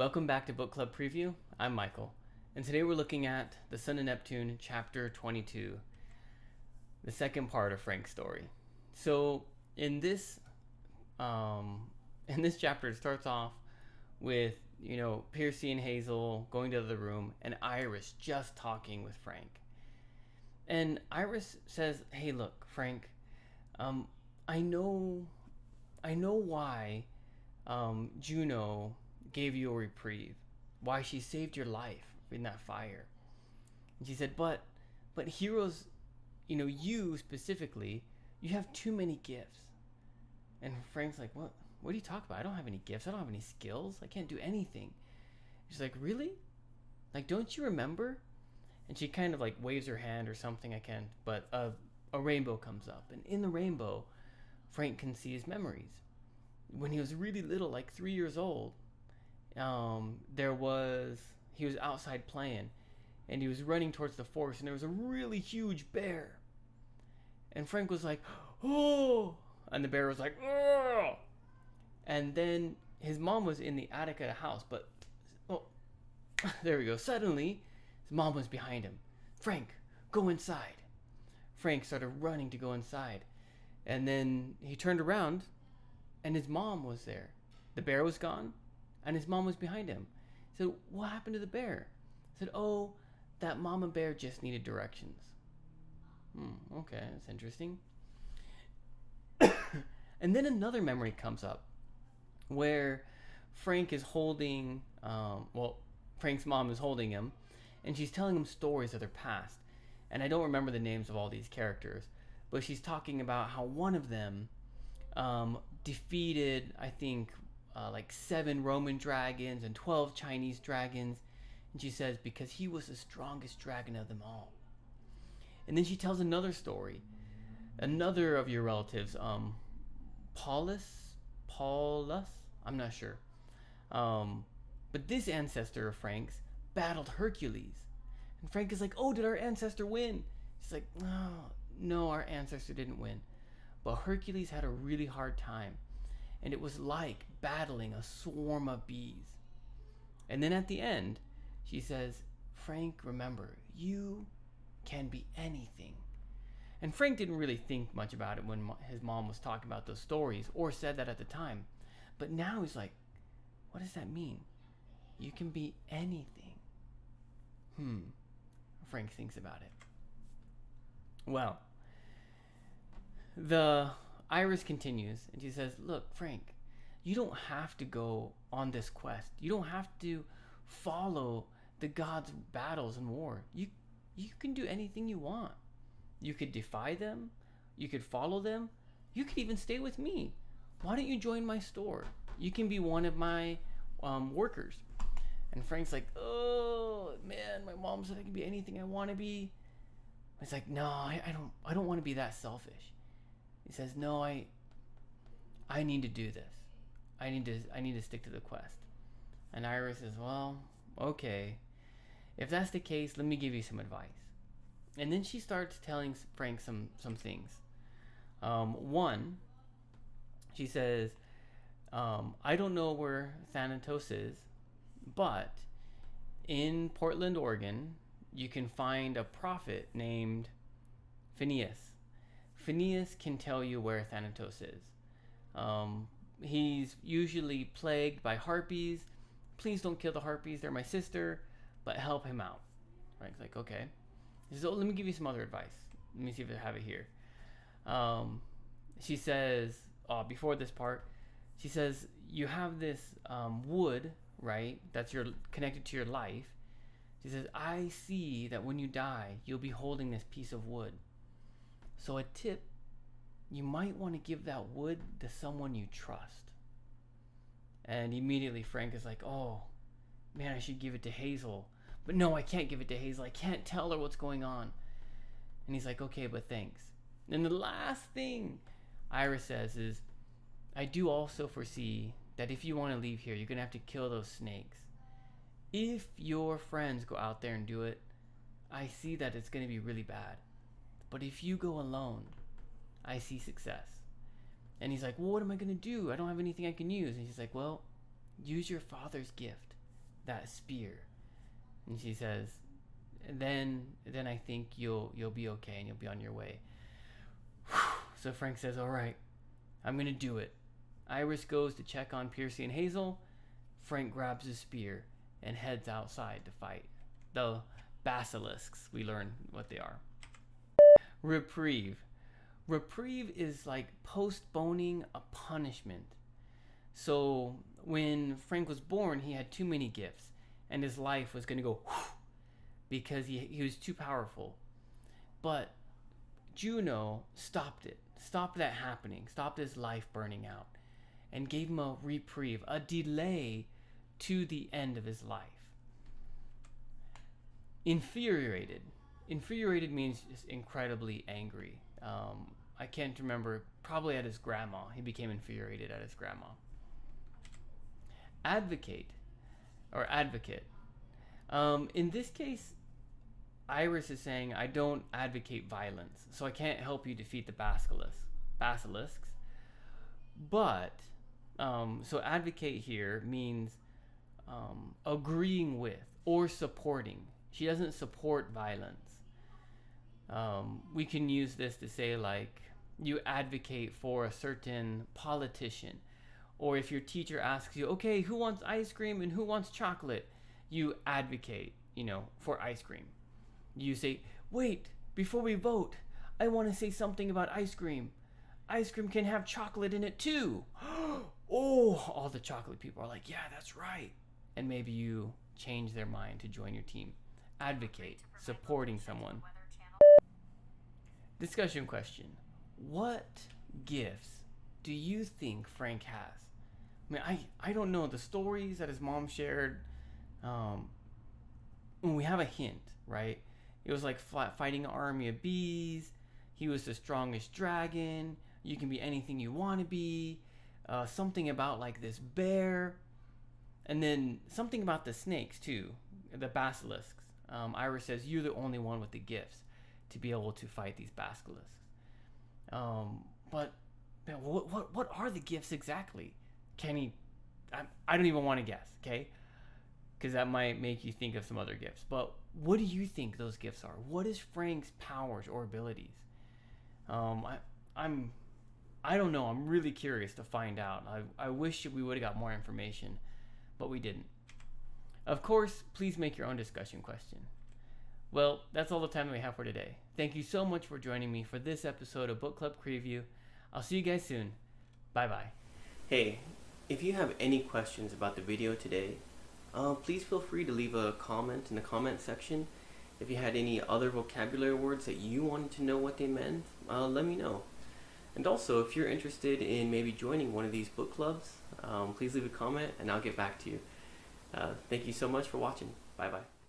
Welcome back to Book Club Preview. I'm Michael, and today we're looking at The Son of Neptune, Chapter 22, the second part of Frank's story. So, in this chapter, it starts off with Percy and Hazel going to the other room, and Iris just talking with Frank. And Iris says, "Hey, look, Frank, I know why Juno gave you a reprieve, why she saved your life in that fire." And she said, but heroes, you specifically, you have too many gifts. And Frank's like, what do you talk about? I don't have any gifts. I don't have any skills. I can't do anything. She's like, really? Like, don't you remember? And she kind of like waves her hand or something. I can't. But a rainbow comes up. And in the rainbow, Frank can see his memories. When he was really little, like 3 years old, he was outside playing, and he was running towards the forest, and there was a really huge bear. And Frank was like, "Oh!" And the bear was like, "Oh!" And then his mom was in the attic of the house, but there we go. Suddenly, his mom was behind him. "Frank, go inside." Frank started running to go inside, and then he turned around, and his mom was there. The bear was gone, and his mom was behind him. He said, "What happened to the bear?" He said, "Oh, that mama bear just needed directions." Okay, that's interesting. And then another memory comes up where Frank is holding, Frank's mom is holding him, and she's telling him stories of their past. And I don't remember the names of all these characters, but she's talking about how one of them defeated, I think, like 7 Roman dragons and 12 Chinese dragons. And she says, because he was the strongest dragon of them all. And then she tells another story. Another of your relatives, Paulus, I'm not sure. But this ancestor of Frank's battled Hercules. And Frank is like, "Oh, did our ancestor win?" She's like, no, our ancestor didn't win. But Hercules had a really hard time. And it was like battling a swarm of bees. And then at the end, she says, "Frank, remember, you can be anything." And Frank didn't really think much about it when his mom was talking about those stories, or said that at the time. But now he's like, what does that mean? You can be anything. Frank thinks about it. Well, the Iris continues, and she says, "Look, Frank, you don't have to go on this quest. You don't have to follow the gods' battles and war. You can do anything you want. You could defy them. You could follow them. You could even stay with me. Why don't you join my store? You can be one of my workers." And Frank's like, "Oh man, my mom said I can be anything I want to be." It's like, "No, I don't want to be that selfish." He says, "No, I need to do this. I need to stick to the quest." And Iris says, "Well, okay. If that's the case, let me give you some advice." And then she starts telling Frank some things. One, she says, "I don't know where Thanatos is, but in Portland, Oregon, you can find a prophet named Phineas. Phineas can tell you where Thanatos is. He's usually plagued by harpies. Please don't kill the harpies. They're my sister, but help him out." Frank's like, "Okay." He says, "Oh, let me give you some other advice. Let me see if I have it here." She says, before this part, she says, "You have this wood, right? That's connected to your life." She says, "I see that when you die, you'll be holding this piece of wood. So a tip, you might want to give that wood to someone you trust." And immediately Frank is like, "Oh, man, I should give it to Hazel. But no, I can't give it to Hazel. I can't tell her what's going on." And he's like, "Okay, but thanks." And the last thing Iris says is, "I do also foresee that if you want to leave here, you're going to have to kill those snakes. If your friends go out there and do it, I see that it's going to be really bad. But if you go alone, I see success." And he's like, "Well, what am I going to do? I don't have anything I can use." And she's like, "Well, use your father's gift. that spear. And she says, then I think you'll be okay and you'll be on your way. So Frank says, all right, I'm gonna do it. Iris goes to check on Piercy and Hazel. Frank grabs his spear and heads outside to fight the basilisks. We learn what they are. Reprieve. Reprieve is like postponing a punishment. So when Frank was born, he had too many gifts and his life was going to go because he was too powerful. But Juno stopped it, stopped that happening, stopped his life burning out, and gave him a reprieve, a delay to the end of his life. Infuriated. Infuriated means just incredibly angry. I can't remember, probably at his grandma. He became infuriated at his grandma. Advocate, or advocate. In this case, Iris is saying, I don't advocate violence, so I can't help you defeat the basilisks. But, so advocate here means agreeing with or supporting. She doesn't support violence. We can use this to say, like, you advocate for a certain politician. Or if your teacher asks you, okay, who wants ice cream and who wants chocolate? You advocate, for ice cream. You say, wait, before we vote, I want to say something about ice cream. Ice cream can have chocolate in it too. Oh, all the chocolate people are like, yeah, that's right. And maybe you change their mind to join your team. Advocate, supporting someone. Discussion question. What gifts do you think Frank has? I mean, I don't know. The stories that his mom shared, we have a hint, right? It was like fighting an army of bees. He was the strongest dragon. You can be anything you want to be. Something about like this bear. And then something about the snakes too, the basilisks. Iris says, you're the only one with the gifts to be able to fight these basilisks. But man, what are the gifts exactly? I don't even want to guess, okay? Because that might make you think of some other gifts. But what do you think those gifts are? What is Frank's powers or abilities? I don't know. I'm really curious to find out. I wish we would have got more information, but we didn't. Of course, please make your own discussion question. Well, that's all the time we have for today. Thank you so much for joining me for this episode of Book Club Preview. I'll see you guys soon. Bye-bye. Hey, if you have any questions about the video today, please feel free to leave a comment in the comment section. If you had any other vocabulary words that you wanted to know what they meant, let me know. And also, if you're interested in maybe joining one of these book clubs, please leave a comment and I'll get back to you. Thank you so much for watching. Bye-bye.